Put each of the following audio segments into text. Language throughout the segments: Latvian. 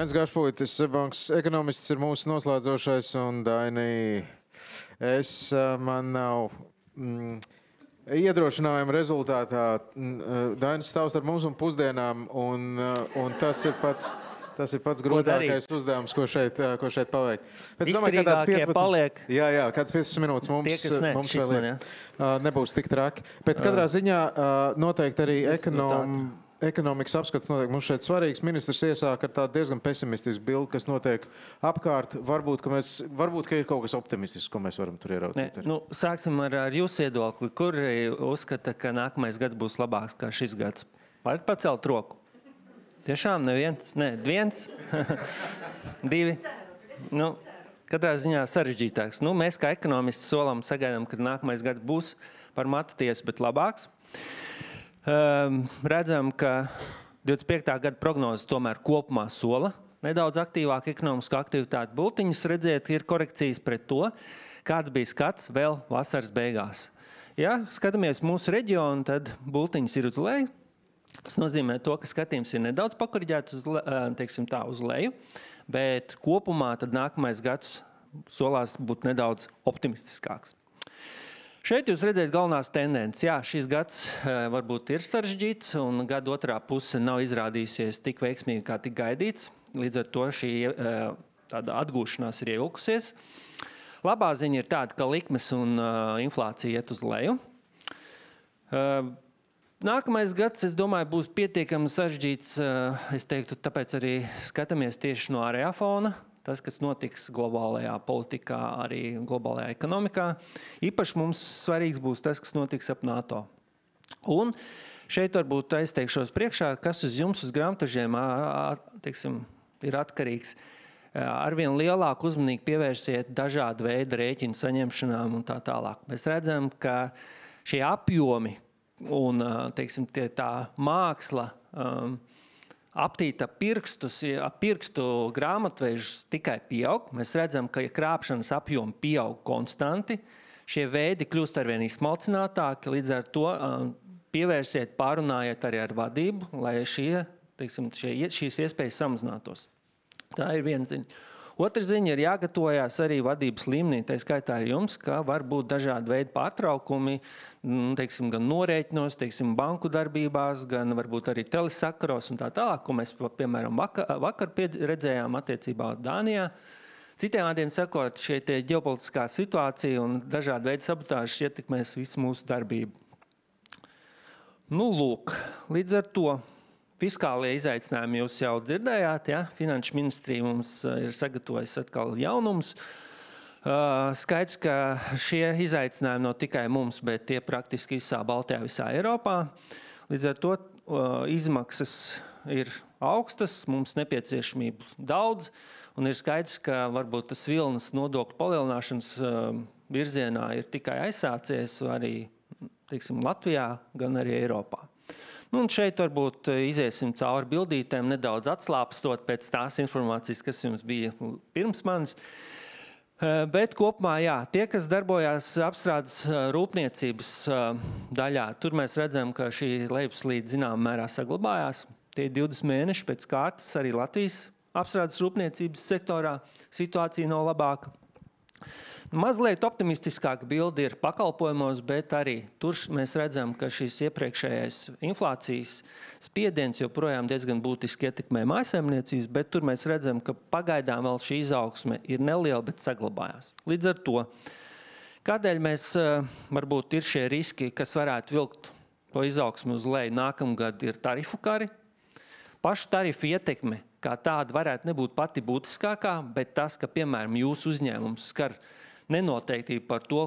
Dainis Gašpuitis, bankas ekonomists, ir mūsu noslēdzošais, un Daini, man nav iedrošinājuma rezultātā. Dainis stāv starp mums un pusdienām, un tas ir pats grūtākais uzdevums, ko šeit paveikt. Izturīgākie paliek. Jā, kāds 15 minūtes mums vēl ir. Nebūs tik traki. Bet katrā ziņā noteikti arī ekonomikas apskats notiek mums šeit svarīgs. Ministrs iesāk ar tādu diezgan pesimistisku bildi, kas notiek apkārt. Varbūt, ka ir kaut kas optimistisks, ko mēs varam tur ieraudzīt. Sāksim ar jūsu viedokli. Kur uzskata, ka nākamais gads būs labāks kā šis gads? Varat pacelt roku? Tiešām neviens? Nē, viens? Divi? Katrā ziņā sarežģītāks. Mēs kā ekonomisti solam sagaidām, ka nākamais gads būs par matu tiesu, bet labāks. Redzam, ka 25. gada prognozes tomēr kopumā sola nedaudz aktīvāk ekonomisku aktivitāti. Bultiņas redziet, ir korekcijas pret to, kāds bija skats vēl vasaras beigās. Ja skatāmies mūsu reģionu, tad bultiņas ir uz leju. Tas nozīmē to, ka skatījums ir nedaudz pakoriģēts uz leju, bet kopumā tad nākamais gads solās būt nedaudz optimistiskāks. Šeit jūs redzēt galvenās tendences. Jā, šis gads varbūt ir sarežģīts, un gada otrā puse nav izrādījusies tik veiksmīgi, kā tik gaidīts. Līdz ar to šī tāda atgūšanās ir ievilkusies. Labā ziņa ir tāda, ka likmes un inflācija iet uz leju. Nākamais gads, es domāju, būs pietiekami sarežģīts, es teiktu, tāpēc arī skatāmies tieši no ārējā fona. Tas, kas notiks globālajā politikā, arī globālajā ekonomikā. Īpaši mums svarīgs būs tas, kas notiks ap NATO. Un šeit varbūt aizteikšos priekšā, kas uz jums, uz grāmatažiem, ir atkarīgs. Arvien lielāku uzmanīgi pievērsiet dažādu veidu rēķinu saņemšanām un tā tālāk. Mēs redzam, ka šie apjomi un tā māksla aptīt ap pirkstu grāmatvežus tikai pieaug. Mēs redzam, ka krāpšanas apjomi pieaug konstanti. Šie veidi kļūst arvien izsmalcinātāki, līdz ar to pievērsiet, pārunājiet arī ar vadību, lai šīs iespējas samazinātos. Tā ir viena ziņa. Otra ziņa ir jāgatavojās arī vadības līmenī, tā skaitā ar jums, ka var būt dažādi veidi pārtraukumi, gan norēķinos, banku darbībās, gan varbūt arī telesakaros un tā tālāk, ko mēs, piemēram, vakar redzējām attiecībā Dānijā. Citiem vārdiem sakot, šie ģeopolitiskā situācija un dažādi veidi sabotāžas ietekmēs visu mūsu darbību. Lūk, līdz ar to. Fiskālie izaicinājumi jūs jau dzirdējāt, ja? Finanšu ministrija mums ir sagatavojis atkal jaunums. Skaidrs, ka šie izaicinājumi nav tikai mums, bet tie praktiski visā Baltijā, visā Eiropā. Līdz ar to izmaksas ir augstas, mums nepieciešamības daudz, un ir skaidrs, ka varbūt tas vilnas nodokļu palielināšanas virzienā ir tikai aizsācies arī, Latvijā, gan arī Eiropā. Un šeit varbūt iziesim cauri bildītēm, nedaudz atslāpstot pēc tās informācijas, kas jums bija pirms manis. Bet kopumā, jā, tie, kas darbojās apstrādes rūpniecības daļā, tur mēs redzam, ka šī lejupslīde zināmā mērā saglabājās. Tie 20 mēneši pēc kārtas arī Latvijas apstrādes rūpniecības sektorā situācija nav labāka. Mazliet optimistiskāka bilde ir pakalpojumos, bet arī tur mēs redzam, ka šīs iepriekšējais inflācijas spiediens joprojām diezgan būtiski ietekmē mājsaimniecības, bet tur mēs redzam, ka pagaidām vēl šī izaugsme ir neliela, bet saglabājās. Līdz ar to, kādēļ mēs varbūt ir šie riski, kas varētu vilkt to izaugsmi uz leju nākamgad, ir tarifu kari. Pašu tarifu ietekme kā tāda varētu nebūt pati būtiskākā, bet tas, ka, piemēram, jūsu uzņēmums skar nenoteiktība par to,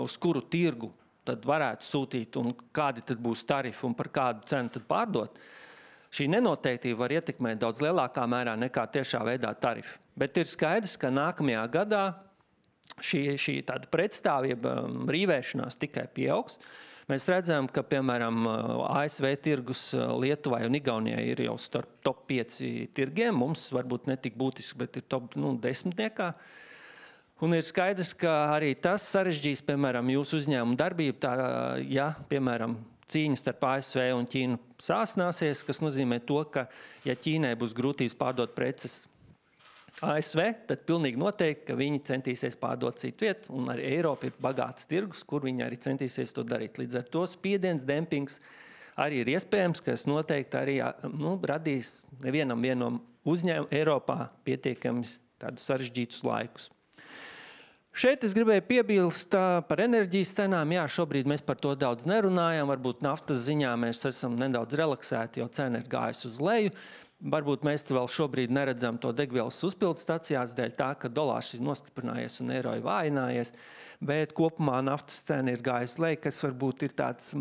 uz kuru tirgu tad varētu sūtīt un kādi tad būs tarifi un par kādu cenu tad pārdot. Šī nenoteiktība var ietekmēt daudz lielākā mērā nekā tiešā veidā tarifi. Bet ir skaidrs, ka nākamajā gadā šī tāda pretstāvība rīvēšanās tikai pieaugs. Mēs redzam, ka, piemēram, ASV tirgus Lietuvai un Igaunijai ir jau starp top 5 tirgiem. Mums varbūt netik būtiski, bet ir top 10. Un ir skaidrs, ka arī tas sarežģīs, piemēram, jūsu uzņēmumu darbību. Ja, piemēram, cīņa starp ASV un Ķīnu sāsināsies, kas nozīmē to, ka, ja Ķīnai būs grūtības pārdot preces ASV, tad pilnīgi noteikti, ka viņi centīsies pārdot citu vietu, un arī Eiropa ir bagāts tirgus, kur viņi arī centīsies to darīt. Līdz ar to spiediens, dempings arī ir iespējams, kas noteikti arī radīs nevienam uzņēmumu Eiropā pietiekami tādus sarežģītus laikus. Šeit es gribēju piebilst par enerģijas cenām. Jā, šobrīd mēs par to daudz nerunājam. Varbūt naftas ziņā mēs esam nedaudz relaksēti, jo cena ir gājusi uz leju. Varbūt mēs vēl šobrīd neredzam to degvielas uzpildu stacijās dēļ tā, ka dolārs ir nostiprinājies un eiro ir vājinājies. Bet kopumā naftas cena ir gājusi leju, kas varbūt ir tāds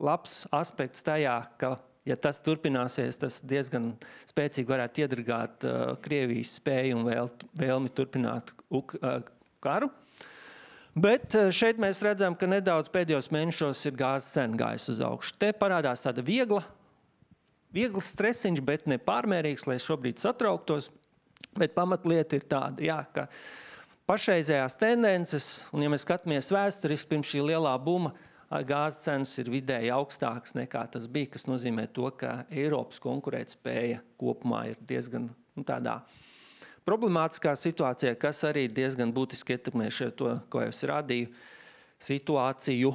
labs aspekts tajā, ka ja tas turpināsies, tas diezgan spēcīgi varētu iedragāt Krievijas spēju un vēlmi turpināt karu. Bet šeit mēs redzam, ka nedaudz pēdējos mēnešos ir gāzes cena gājusi uz augšu. Te parādās tāda viegls stresiņš, bet ne pārmērīgs, lai šobrīd satrauktos. Bet pamatlieta ir tāda, jā, ka pašreizējās tendences, un ja mēs skatāmies vēsturiski pirms šī lielā buma, gāzes cenas ir vidēji augstākas nekā tas bija, kas nozīmē to, ka Eiropas konkurētspēja kopumā ir diezgan tādā problemātiskā situācijā, kas arī diezgan būtiski ietekmē to, ko es rādīju, situāciju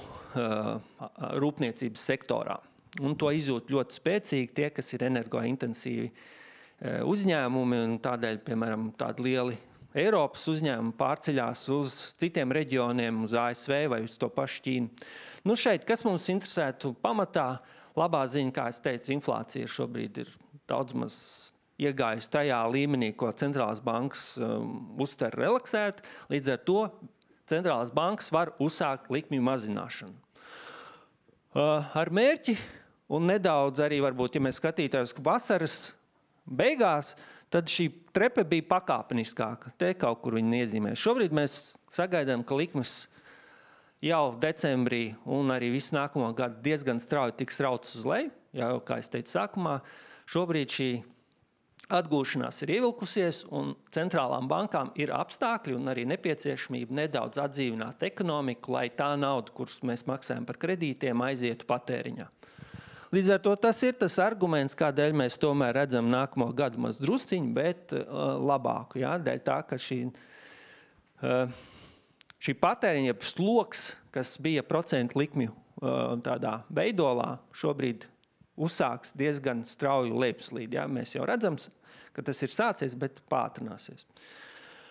rūpniecības sektorā. Un to izjūt ļoti spēcīgi tie, kas ir energointensīvi uzņēmumi, un tādēļ, piemēram, tādi lieli Eiropas uzņēmumi pārceļās uz citiem reģioniem, uz ASV vai uz to pašu Ķīnu. Šeit, kas mums interesētu pamatā, labā ziņa, kā es teicu, inflācija šobrīd ir daudz maz iegājusi tajā līmenī, ko centrālās bankas uztver relaksēt. Līdz ar to centrālās bankas var uzsākt likmju mazināšanu. Ar mērķi un nedaudz arī varbūt, ja mēs skatītājos vasaras beigās, tad šī trepe bija pakāpeniskāka. Te kaut kur viņi iezīmē. Šobrīd mēs sagaidām, ka likmes jau decembrī un arī visu nākamo gadu diezgan strauji tiks rauts uz leju. Jau, kā es teicu sākumā, šobrīd šī atgūšanās ir ievilkusies un centrālām bankām ir apstākļi un arī nepieciešamība nedaudz atdzīvināt ekonomiku, lai tā nauda, kuras mēs maksājam par kredītiem, aizietu patēriņā. Līdz ar to tas ir tas arguments, kādēļ mēs tomēr redzam nākamo gadu maz drusciņu, bet labāku. Jā? Dēļ tā, ka šī patēriņa sloks, kas bija procentu likmju tādā veidolā, šobrīd uzsāks diezgan strauju lejupslīdi. Jā? Mēs jau redzam, ka tas ir sācies, bet pātrināsies.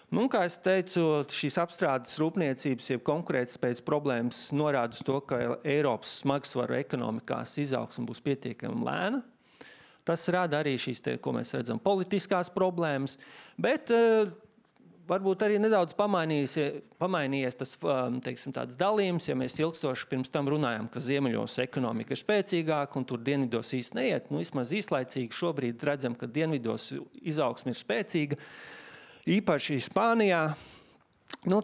Kā es teicu, šīs apstrādes rūpniecības, jeb konkurētspējas problēmas norāda uz to, ka Eiropas smagsvaru ekonomikās izaugsme būs pietiekami lēna. Tas rada arī šīs, ko mēs redzam, politiskās problēmas, bet varbūt arī nedaudz pamainījies tas, teiksim, tāds dalījums, ja mēs ilgstoši pirms tam runājam, ka ziemeļos ekonomika ir spēcīgāka un tur dienvidos īsti neiet. Vismaz īslaicīgi šobrīd redzam, ka dienvidos izaugsme ir spēcīga. Īpaši Spānijā,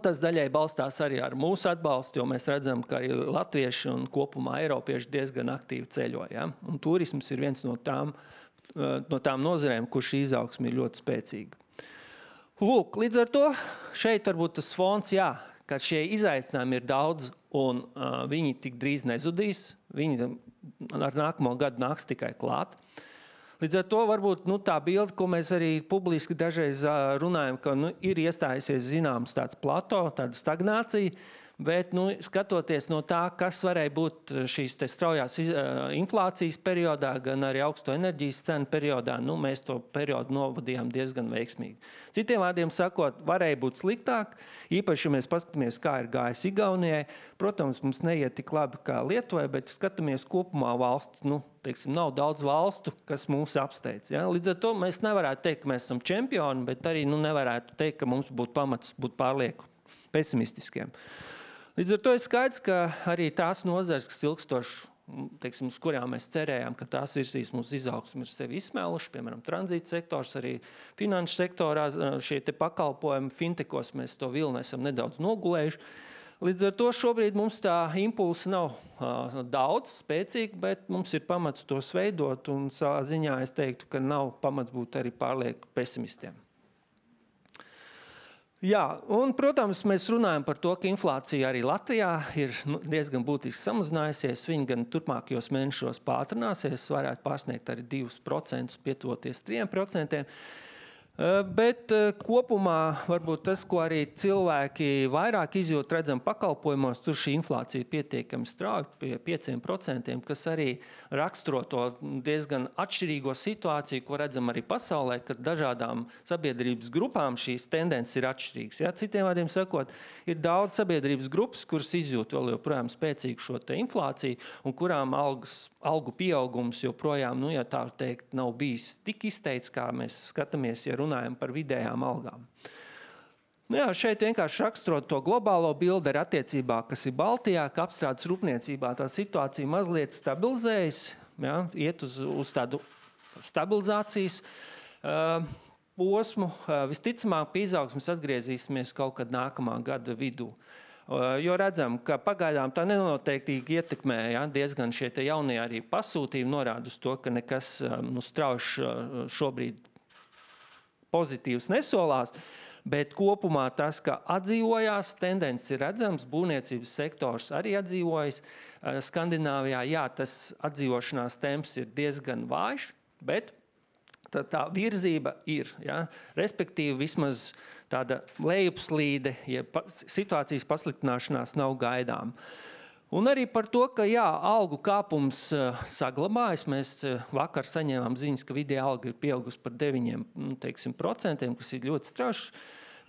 tas daļai balstās arī ar mūsu atbalstu, jo mēs redzam, ka arī latvieši un kopumā eiropieši diezgan aktīvi ceļo. Ja? Un turisms ir viens no tām nozarēm, kur šī izaugsme ir ļoti spēcīga. Lūk, līdz ar to šeit varbūt tas fons, jā, ka šie izaicinājumi ir daudz un viņi tik drīz nezudīs. Viņi ar nākamo gadu nāks tikai klāt. Līdz ar to varbūt tā bilde, ko mēs arī publiski dažreiz runājam, ka ir iestājusies zināms tāds plato, tāda stagnācija, bet skatoties no tā, kas varēja būt šīs straujās inflācijas periodā, gan arī augsto enerģijas cenu periodā, mēs to periodu novadījām diezgan veiksmīgi. Citiem vārdiem sakot, varēja būt sliktāk, īpaši, ja mēs paskatāmies, kā ir gājis Igaunijai. Protams, mums neiet tik labi kā Lietuvai, bet skatāmies kopumā valsts, teiksim, nav daudz valstu, kas mūs apsteidz. Ja? Līdz ar to mēs nevarētu teikt, ka mēs esam čempioni, bet arī nevarētu teikt, ka mums būtu pamats būt pārlieku pesimistiskiem. Līdz ar to ir skaidrs, ka arī tās nozares, kas ilgstoši, teiksim, uz kurām mēs cerējām, ka tās virsīs mūsu izaugsmi, ir sevi izsmēluši, piemēram, tranzīta sektors, arī finanšu sektorā, šie te pakalpojumi, fintechos mēs to vilni esam nedaudz nogulējuši. Līdz ar to šobrīd mums tā impulsa nav daudz spēcīga, bet mums ir pamats tos veidot, un savā ziņā es teiktu, ka nav pamats būt arī pārlieku pesimistiem. Jā, un, protams, mēs runājam par to, ka inflācija arī Latvijā ir diezgan būtiski samazinājusies. Viņa gan turpmākajos mēnešos pātrināsies, varētu pārsniegt arī 2%, pietuvoties 3%. Bet kopumā varbūt tas, ko arī cilvēki vairāk izjūt, redzam pakalpojumos, tur šī inflācija pietiekami strauji pie 5%, kas arī raksturo to diezgan atšķirīgo situāciju, ko redzam arī pasaulē, kad dažādām sabiedrības grupām šīs tendences ir atšķirīgas. Ja? Citiem vārdiem sakot, ir daudz sabiedrības grupas, kuras izjūt vēl joprojām spēcīgu šo te inflāciju un kurām algu pieaugums joprojām, ja tā teikt, nav bijis tik izteikts, kā mēs skatāmies, ja runājam par vidējām algām. Jā, šeit vienkārši raksturot to globālo bildi ar attiecībā, kas ir Baltijā, ka apstrādes rūpniecībā tā situācija mazliet stabilizējas, ja, iet uz tādu stabilizācijas posmu. Visticamāk, pie izaugsmes atgriezīsimies kaut kad nākamā gada vidū. Jo redzam, ka pagaidām tā nenoteiktīgi ietekmē, ja, diezgan šie te jaunie arī pasūtījumi norāda uz to, ka nekas strauši šobrīd pozitīvs nesolās, bet kopumā tas, ka atdzīvojās, tendences ir redzams, būvniecības sektors arī atdzīvojas. Skandināvijā, jā, tas atdzīvošanās temps ir diezgan vājš, bet tā virzība ir. Ja? Respektīvi, vismaz tāda lejupslīde, ja situācijas pasliktināšanās nav gaidām. Un arī par to, ka jā, algu kāpums saglabājas. Mēs vakar saņēmām ziņas, ka vidēja alga ir pieaugusi par 9%, kas ir ļoti strauši.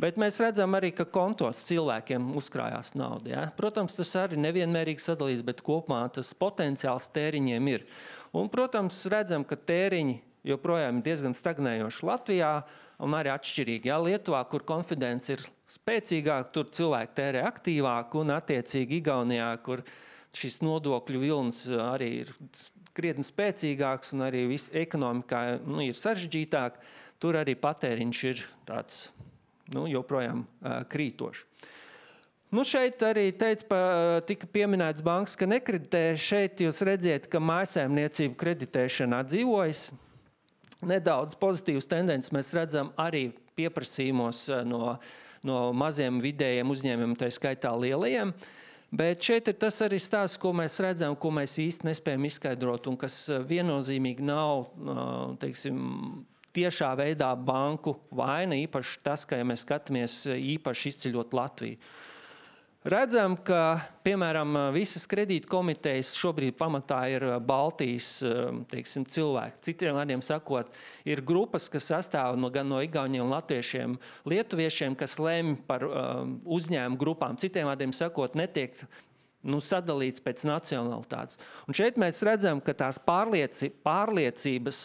Bet mēs redzam arī, ka kontos cilvēkiem uzkrājās nauda. Ja? Protams, tas arī nevienmērīgi sadalīs, bet kopumā tas potenciāls tēriņiem ir. Un, protams, redzam, ka tēriņi joprojām ir diezgan stagnējoši Latvijā un arī atšķirīgi. Ja? Lietuvā, kur konfidence ir spēcīgāk, tur cilvēki tērē aktīvāk un attiecīgi Igaunijā, kur šis nodokļu vilnis arī ir krietni spēcīgāks un arī ekonomikā ir sarežģītāk, tur arī patēriņš ir tāds joprojām krītošs. Šeit arī tika pieminēts bankas, ka nekreditē. Šeit jūs redziet, ka mājsaimniecību kreditēšana atdzīvojas. Nedaudz pozitīvas tendences mēs redzam arī pieprasījumos no maziem vidējiem uzņēmumiem, tā skaitā lielajiem. Bet šeit ir tas arī stāsts, ko mēs redzam, ko mēs īsti nespējam izskaidrot un kas viennozīmīgi nav, teiksim, tiešā veidā banku vaina, īpaši tas, ka ja mēs skatāmies īpaši izceļot Latviju. Redzam, ka, piemēram, visas kredītkomitejas šobrīd pamatā ir Baltijas, teiksim, cilvēki. Citiem vārdiem sakot, ir grupas, kas sastāv gan no igauņiem un latviešiem, lietuviešiem, kas lemj par uzņēmumu grupām. Citiem vārdiem sakot, netiek sadalīts pēc nacionalitātes. Un šeit mēs redzam, ka tās pārliecības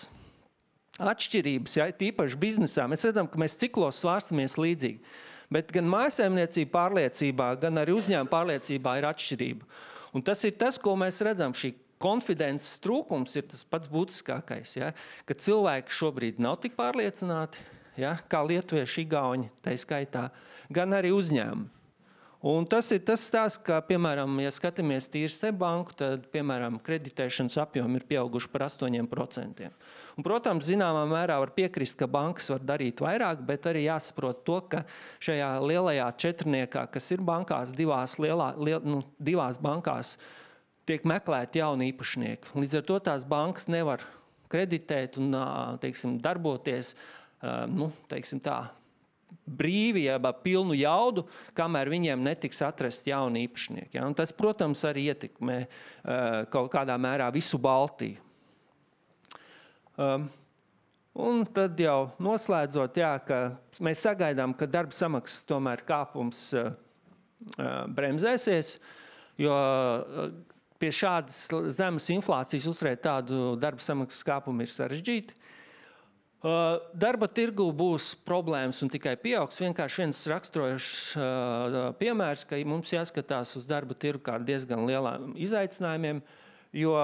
atšķirības, ja, tīpaši biznesā, mēs redzam, ka mēs ciklos svārstamies līdzīgi. Bet gan mājsaimniecība pārliecībā, gan arī uzņēmuma pārliecībā ir atšķirība. Un tas ir tas, ko mēs redzam. Šī konfidences trūkums ir tas pats būtiskākais. Ja? Ka cilvēki šobrīd nav tik pārliecināti, ja? Kā lietuvieši, igauņi, tai skaitā, gan arī uzņēmumi. Un tas ir tas stāsts, ka, piemēram, ja skatāmies tīri Sebbanku, tad, piemēram, kreditēšanas apjomi ir pieauguši par 8%. Un, protams, zināmā mērā var piekrist, ka bankas var darīt vairāk, bet arī jāsaprot to, ka šajā lielajā četrniekā, kas ir bankās, divās bankās tiek meklēti jauni īpašnieki. Līdz ar to tās bankas nevar kreditēt un, teiksim, darboties, teiksim tā, brīvi, jeb pilnu jaudu, kamēr viņiem netiks atrast jauni īpašnieki. Ja? Un tas, protams, arī ietekmē kaut kādā mērā visu Baltiju. Un tad jau noslēdzot, jā, ka mēs sagaidām, ka darba samaksas tomēr kāpums bremzēsies, jo pie šādas zemes inflācijas uzturēt tādu darba samaksas kāpumu ir sarežģīti. Darba tirgu būs problēmas un tikai pieaugs. Vienkārši viens raksturojošs piemērs, ka mums jāskatās uz darba tirgu kā diezgan lielām izaicinājumiem, jo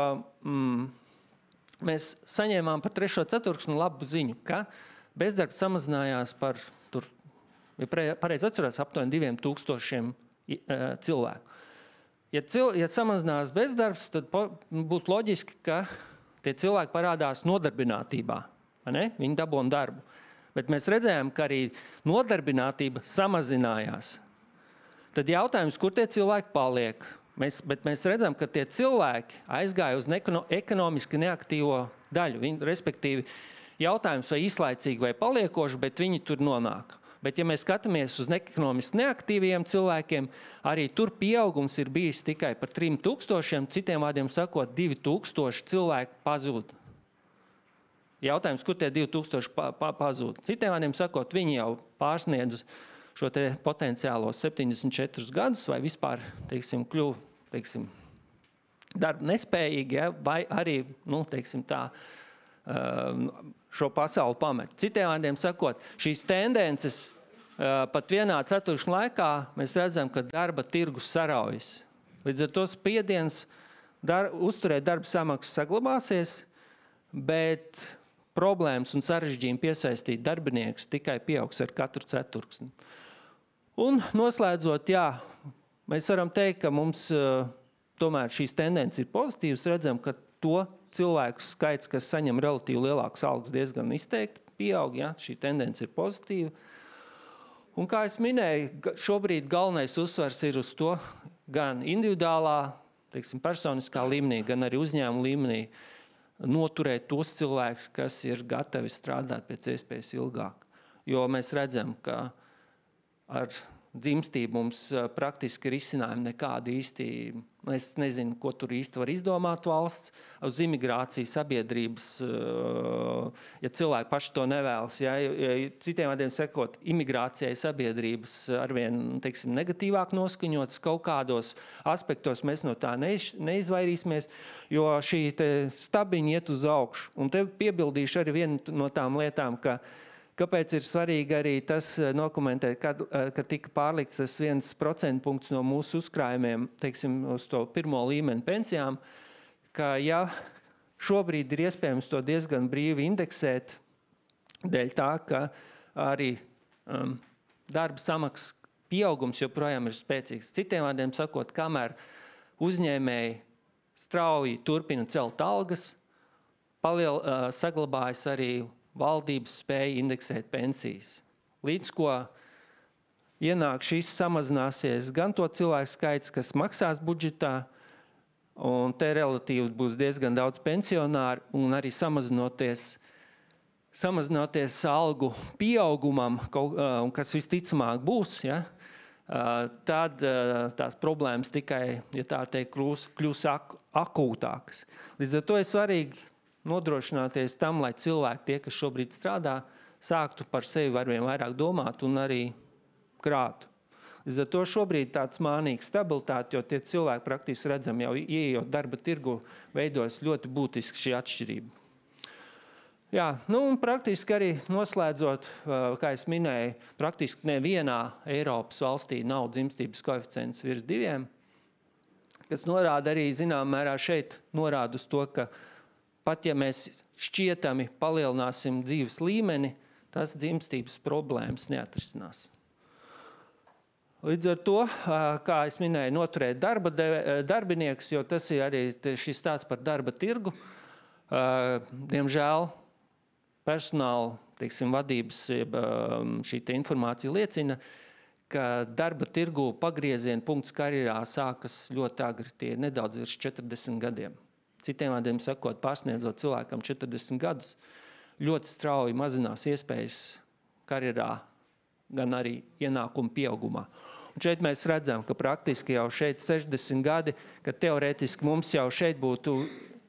mēs saņēmām par 3. ceturksni labu ziņu, ka bezdarbs samazinājās par, ja pareizi atcerās, aptuveni 2000 cilvēku. Ja samazinās bezdarbs, tad būtu loģiski, ka tie cilvēki parādās nodarbinātībā. Viņi dabūna darbu. bet mēs redzējām, ka arī nodarbinātība samazinājās. Tad jautājums, kur tie cilvēki paliek? Bet mēs redzam, ka tie cilvēki aizgāja uz ekonomiski neaktīvo daļu. Respektīvi, jautājums vai īslaicīgi vai paliekoši, bet viņi tur nonāk. Bet ja mēs skatāmies uz ekonomiski neaktīviem cilvēkiem, arī tur pieaugums ir bijis tikai par 3000, citiem vārdiem sakot, 2000 cilvēku pazūd. Jautājums, kur tie 2000 pazūd? Citiem vārdiem sakot, viņi jau pārsniedz šo te potenciālo 74 gadus vai vispār, kļuvu, darba nespējīgi, ja, vai arī, šo pasauli pamet. Citiem vārdiem sakot, šīs tendences pat vienā ceturkšņa laikā mēs redzam, ka darba tirgus saraujas. Līdz ar to spiediens uzturēt darba samaksu saglabāsies, bet problēmas un sarežģījumi piesaistīt darbiniekus tikai pieaugs ar katru ceturksni. Un noslēdzot, mēs varam teikt, ka mums tomēr šīs tendences ir pozitīvas. Redzam, ka to cilvēku skaits, kas saņem relatīvi lielākas algas, diezgan izteikti pieaug. Šī tendence ir pozitīva. Un kā es minēju, šobrīd galvenais uzsvars ir uz to gan individuālā, personiskā līmenī, gan arī uzņēmuma līmenī noturēt tos cilvēkus, kas ir gatavi strādāt pēc iespējas ilgāk. Jo mēs redzam, ka ar dzimstību mums praktiski risinājumi nekādi īsti, es nezinu, ko tur īsti var izdomāt valsts, uz imigrāciju sabiedrības, ja cilvēki paši to nevēlas. Ja citiem vārdiem sakot, imigrācijai sabiedrības arvien, negatīvāk noskaņotas, kaut kādos aspektos mēs no tā neizvairīsimies, jo šī stabiņa iet uz augšu. Un te piebildīšu arī vienu no tām lietām, kāpēc ir svarīgi arī tas dokumentēt, ka tika pārlikts tas 1% punkts no mūsu uzkrājumiem, uz to pirmo līmeni pensijām, ka ja šobrīd ir iespējams to diezgan brīvi indeksēt, dēļ tā, ka arī darba samaksas pieaugums joprojām ir spēcīgs. Citiem vārdiem sakot, kamēr uzņēmēji strauji turpina celt algas, saglabājas arī valdības spēja indeksēt pensijas. Līdz ko ienāk šis samazināsies gan to cilvēku skaits, kas maksās budžetā, un te relatīvi būs diezgan daudz pensionāru, un arī samazinoties algu pieaugumam, kas visticamāk būs, tad tās problēmas tikai, ja tā teikt, kļūs akūtākas. Līdz ar to ir svarīgi nodrošināties tam, lai cilvēki, tie, kas šobrīd strādā, sāktu par sevi arvien vairāk domāt un arī krātu. Līdz ar to šobrīd tāds mānīgs stabilitāte, jo tie cilvēki praktiski redzam jau ieejot darba tirgu, veidojas ļoti būtiski šī atšķirība. Un praktiski arī noslēdzot, kā es minēju, praktiski nevienā Eiropas valstī nav dzimstības koeficients virs 2, kas norāda arī, zinām mērā šeit, norāda uz to, ka pat ja mēs šķietami palielināsim dzīves līmeni, tas dzimstības problēmas neatrisinās. Līdz ar to, kā es minēju, noturēt darbiniekus, jo tas ir arī šis stāsts par darba tirgu. Diemžēl personāla, vadības šī informācija liecina, ka darba tirgu pagrieziena punkts karjerā sākas ļoti agri, tie ir nedaudz virs 40 gadiem. Citiem vārdiem sakot, pārsniedzot cilvēkam 40 gadus, ļoti strauji mazinās iespējas karjerā, gan arī ienākumu pieaugumā. Un šeit mēs redzam, ka praktiski jau šeit 60 gadi, ka teorētiski mums jau šeit būtu,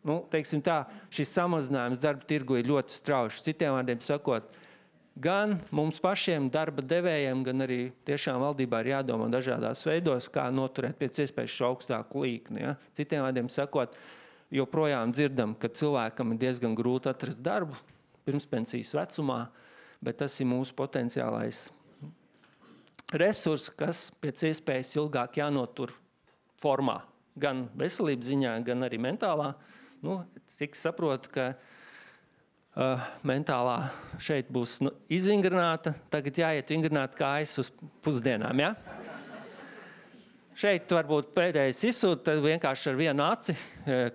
šis samazinājums darba tirgu ir ļoti strauši. Citiem vārdiem sakot, gan mums pašiem darba devējiem, gan arī tiešām valdībā ir jādomā dažādās veidos, kā noturēt pēc iespējas šo augstāku līkni. Citiem vārdiem sakot, joprojām dzirdam, ka cilvēkam ir diezgan grūti atrast darbu pirmspensijas vecumā, bet tas ir mūsu potenciālais resurs, kas pēc iespējas ilgāk jānotur formā, gan veselības ziņā, gan arī mentālā. Cik saprotu, ka mentālā šeit būs izvingrināta, tagad jāiet vingrināt kājas uz pusdienām, Šeit varbūt pēdējais izsūta, tad vienkārši ar vienu aci,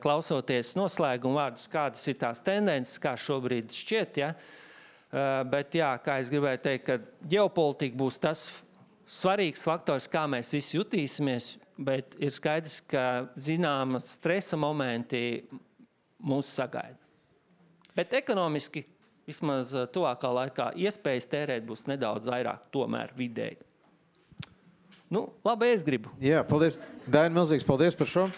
klausoties noslēguma vārdus, kādas ir tās tendences, kā šobrīd šķiet, Bet, jā, kā es gribēju teikt, ka ģeopolitika būs tas svarīgs faktors, kā mēs visi jutīsimies, bet ir skaidrs, ka zināmas stresa momenti mūs sagaida. Bet ekonomiski, vismaz tuvākā laikā, iespējas tērēt būs nedaudz vairāk, tomēr vidēji. Nu, labi, es gribu. Jā, paldies. Daini, milzīgs paldies par šo.